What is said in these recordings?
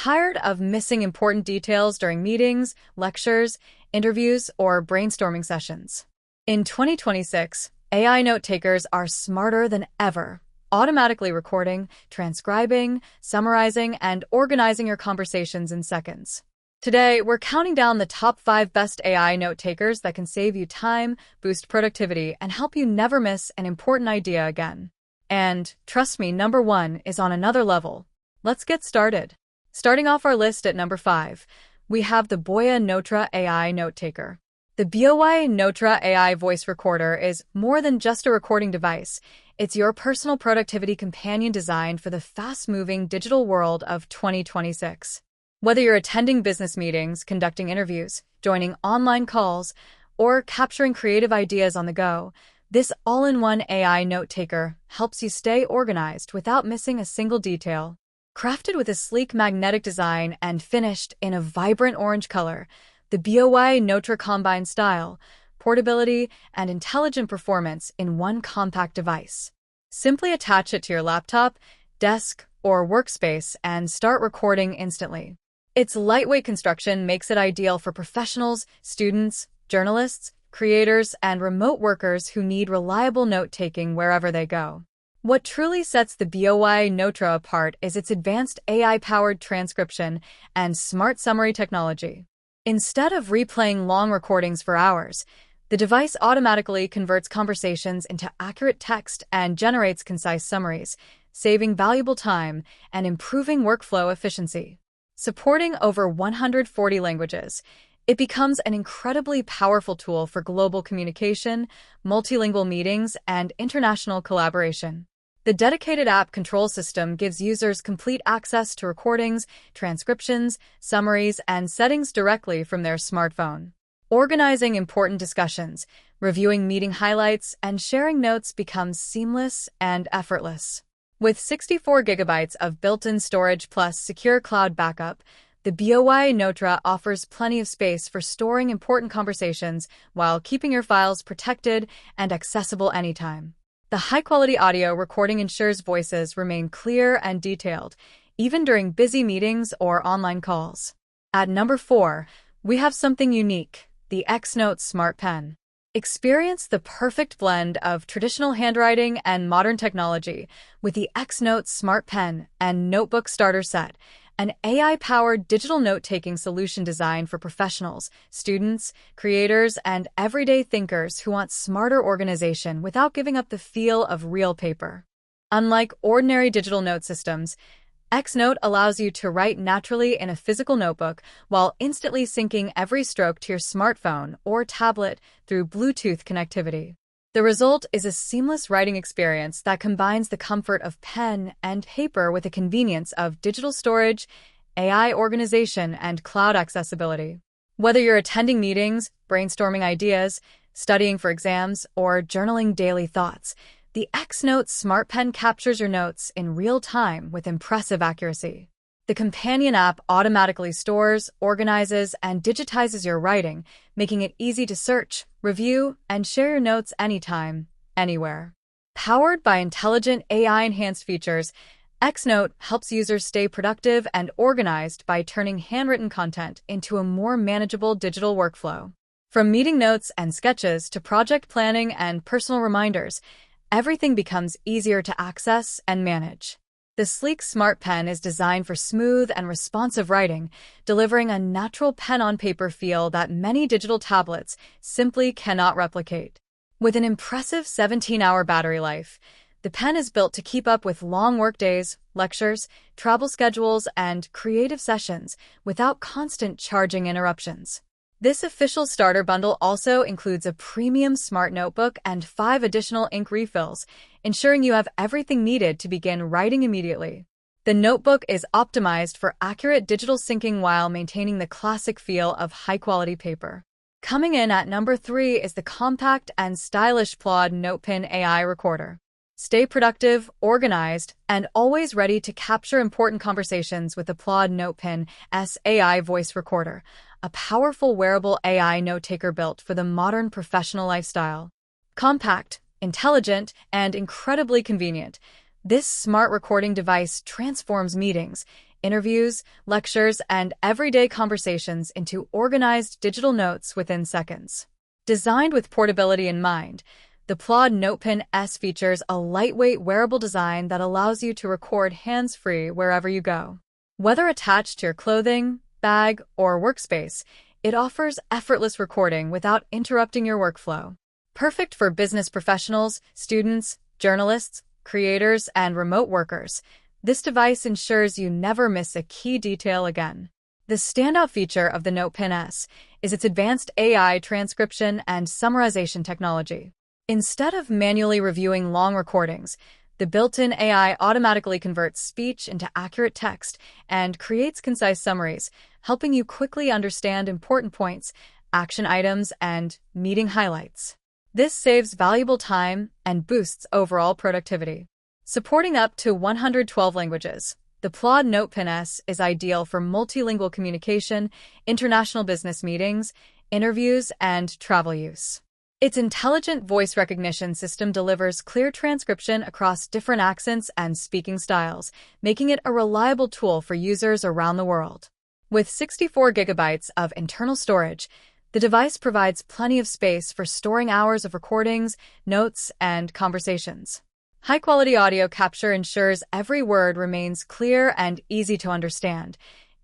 Tired of missing important details during meetings, lectures, interviews, or brainstorming sessions? In 2026, AI note takers are smarter than ever, automatically recording, transcribing, summarizing, and organizing your conversations in seconds. Today, we're counting down the top 5 best AI note takers that can save you time, boost productivity, and help you never miss an important idea again. And, trust me, number 1 is on another level. Let's get started. Starting off our list at number 5, we have the Boya Notra AI Note Taker. The Boya Notra AI voice recorder is more than just a recording device. It's your personal productivity companion designed for the fast-moving digital world of 2026. Whether you're attending business meetings, conducting interviews, joining online calls, or capturing creative ideas on the go, this all-in-one AI note taker helps you stay organized without missing a single detail. Crafted with a sleek magnetic design and finished in a vibrant orange color, the Boya Notra combines style, portability, and intelligent performance in one compact device. Simply attach it to your laptop, desk, or workspace and start recording instantly. Its lightweight construction makes it ideal for professionals, students, journalists, creators, and remote workers who need reliable note-taking wherever they go. What truly sets the Boya Notra apart is its advanced AI-powered transcription and smart summary technology. Instead of replaying long recordings for hours, the device automatically converts conversations into accurate text and generates concise summaries, saving valuable time and improving workflow efficiency. Supporting over 140 languages, it becomes an incredibly powerful tool for global communication, multilingual meetings, and international collaboration. The dedicated app control system gives users complete access to recordings, transcriptions, summaries, and settings directly from their smartphone. Organizing important discussions, reviewing meeting highlights, and sharing notes becomes seamless and effortless. With 64 gigabytes of built-in storage plus secure cloud backup, the Boya Notra offers plenty of space for storing important conversations while keeping your files protected and accessible anytime. The high-quality audio recording ensures voices remain clear and detailed, even during busy meetings or online calls. At number 4, we have something unique, the X-Note Smart Pen. Experience the perfect blend of traditional handwriting and modern technology with the X-Note Smart Pen and Notebook Starter Set, an AI-powered digital note-taking solution designed for professionals, students, creators, and everyday thinkers who want smarter organization without giving up the feel of real paper. Unlike ordinary digital note systems, X-Note allows you to write naturally in a physical notebook while instantly syncing every stroke to your smartphone or tablet through Bluetooth connectivity. The result is a seamless writing experience that combines the comfort of pen and paper with the convenience of digital storage, AI organization, and cloud accessibility. Whether you're attending meetings, brainstorming ideas, studying for exams, or journaling daily thoughts, the X-Note Smart Pen captures your notes in real time with impressive accuracy. The companion app automatically stores, organizes, and digitizes your writing, making it easy to search, review, and share your notes anytime, anywhere. Powered by intelligent AI-enhanced features, X-Note helps users stay productive and organized by turning handwritten content into a more manageable digital workflow. From meeting notes and sketches to project planning and personal reminders, everything becomes easier to access and manage. The sleek Smart Pen is designed for smooth and responsive writing, delivering a natural pen-on-paper feel that many digital tablets simply cannot replicate. With an impressive 17-hour battery life, the pen is built to keep up with long workdays, lectures, travel schedules, and creative sessions without constant charging interruptions. This official starter bundle also includes a premium smart notebook and 5 additional ink refills, ensuring you have everything needed to begin writing immediately. The notebook is optimized for accurate digital syncing while maintaining the classic feel of high-quality paper. Coming in at number 3 is the compact and stylish Plod NotePen AI Recorder. Stay productive, organized, and always ready to capture important conversations with the Plod NotePen AI voice recorder, a powerful wearable AI note-taker built for the modern professional lifestyle. Compact, intelligent, and incredibly convenient, this smart recording device transforms meetings, interviews, lectures, and everyday conversations into organized digital notes within seconds. Designed with portability in mind, the Plod NotePen S features a lightweight wearable design that allows you to record hands-free wherever you go. Whether attached to your clothing, bag, or workspace, it offers effortless recording without interrupting your workflow. Perfect for business professionals, students, journalists, creators, and remote workers, this device ensures you never miss a key detail again. The standout feature of the NotePen S is its advanced AI transcription and summarization technology. Instead of manually reviewing long recordings, the built-in AI automatically converts speech into accurate text and creates concise summaries, helping you quickly understand important points, action items, and meeting highlights. This saves valuable time and boosts overall productivity. Supporting up to 112 languages, the Plod NotePen S is ideal for multilingual communication, international business meetings, interviews, and travel use. Its intelligent voice recognition system delivers clear transcription across different accents and speaking styles, making it a reliable tool for users around the world. With 64 gigabytes of internal storage, the device provides plenty of space for storing hours of recordings, notes, and conversations. High-quality audio capture ensures every word remains clear and easy to understand,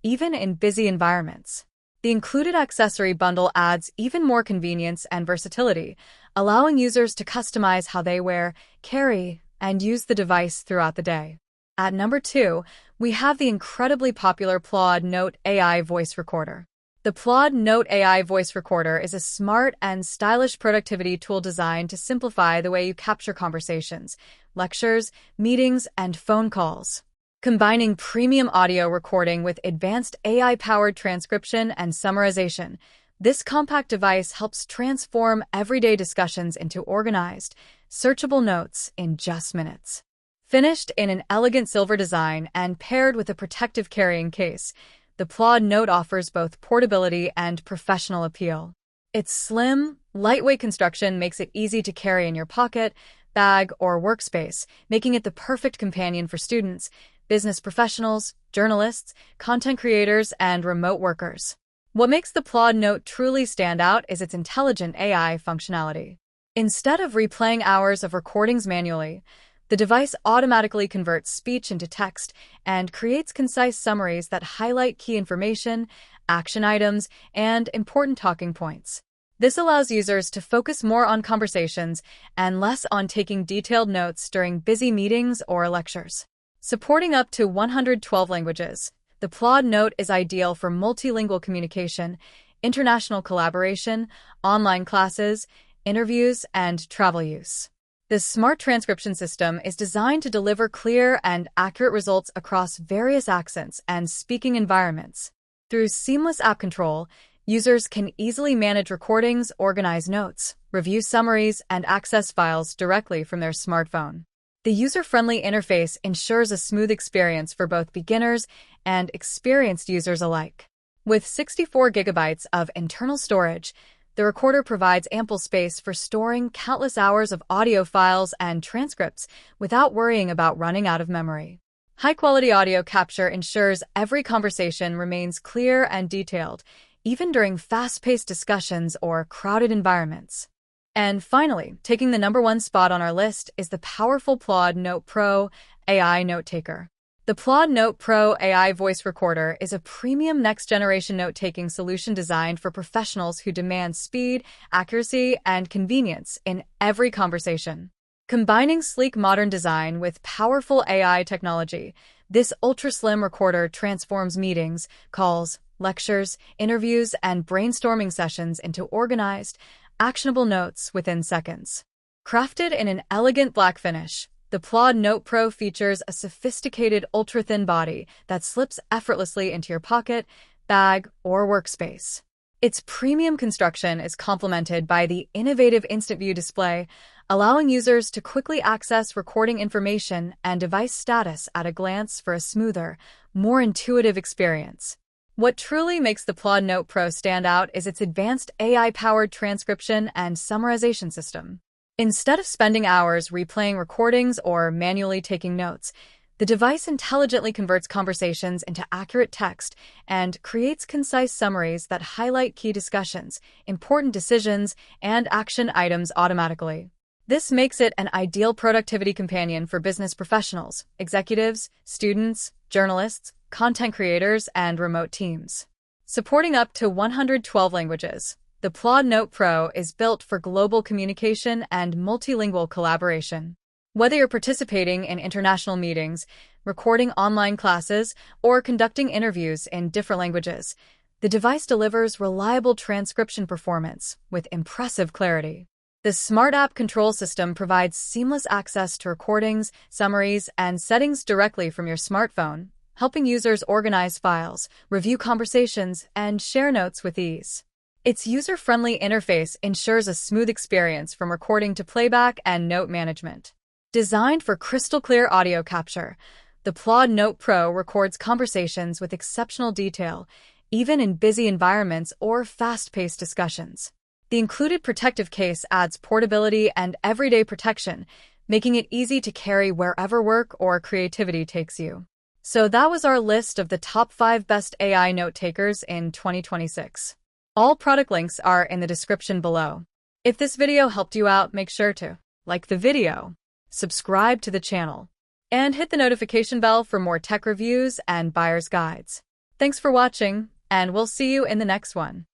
even in busy environments. The included accessory bundle adds even more convenience and versatility, allowing users to customize how they wear, carry, and use the device throughout the day. At number 2, we have the incredibly popular Plod Note AI voice recorder. The Plod Note AI voice recorder is a smart and stylish productivity tool designed to simplify the way you capture conversations, lectures, meetings, and phone calls. Combining premium audio recording with advanced AI-powered transcription and summarization, this compact device helps transform everyday discussions into organized, searchable notes in just minutes. Finished in an elegant silver design and paired with a protective carrying case, the Plod Note offers both portability and professional appeal. Its slim, lightweight construction makes it easy to carry in your pocket, bag, or workspace, making it the perfect companion for students, business professionals, journalists, content creators, and remote workers. What makes the Plod Note truly stand out is its intelligent AI functionality. Instead of replaying hours of recordings manually, the device automatically converts speech into text and creates concise summaries that highlight key information, action items, and important talking points. This allows users to focus more on conversations and less on taking detailed notes during busy meetings or lectures. Supporting up to 112 languages, the Plod Note is ideal for multilingual communication, international collaboration, online classes, interviews, and travel use. The smart transcription system is designed to deliver clear and accurate results across various accents and speaking environments. Through seamless app control, users can easily manage recordings, organize notes, review summaries, and access files directly from their smartphone. The user-friendly interface ensures a smooth experience for both beginners and experienced users alike. With 64 gigabytes of internal storage, the recorder provides ample space for storing countless hours of audio files and transcripts without worrying about running out of memory. High-quality audio capture ensures every conversation remains clear and detailed, even during fast-paced discussions or crowded environments. And finally, taking the number 1 spot on our list is the powerful Plod Note Pro AI note-taker. The Plod Note Pro AI voice recorder is a premium next-generation note-taking solution designed for professionals who demand speed, accuracy, and convenience in every conversation. Combining sleek modern design with powerful AI technology, this ultra-slim recorder transforms meetings, calls, lectures, interviews, and brainstorming sessions into organized, actionable notes within seconds. Crafted in an elegant black finish, the Plod Note Pro features a sophisticated ultra-thin body that slips effortlessly into your pocket, bag, or workspace. Its premium construction is complemented by the innovative Instant View display, allowing users to quickly access recording information and device status at a glance for a smoother, more intuitive experience. What truly makes the Plod Note Pro stand out is its advanced AI-powered transcription and summarization system. Instead of spending hours replaying recordings or manually taking notes, the The device intelligently converts conversations into accurate text and creates concise summaries that highlight key discussions, important decisions, and action items automatically. This makes it an ideal productivity companion for business professionals, executives, students, journalists, content creators, and remote teams. Supporting up to 112 languages, the Plod Note Pro is built for global communication and multilingual collaboration. Whether you're participating in international meetings, recording online classes, or conducting interviews in different languages, the device delivers reliable transcription performance with impressive clarity. The Smart App Control System provides seamless access to recordings, summaries, and settings directly from your smartphone, helping users organize files, review conversations, and share notes with ease. Its user-friendly interface ensures a smooth experience from recording to playback and note management. Designed for crystal-clear audio capture, the Plod Note Pro records conversations with exceptional detail, even in busy environments or fast-paced discussions. The included protective case adds portability and everyday protection, making it easy to carry wherever work or creativity takes you. So that was our list of the top 5 best AI note takers in 2026. All product links are in the description below. If this video helped you out, make sure to like the video, subscribe to the channel, and hit the notification bell for more tech reviews and buyer's guides. Thanks for watching, and we'll see you in the next one.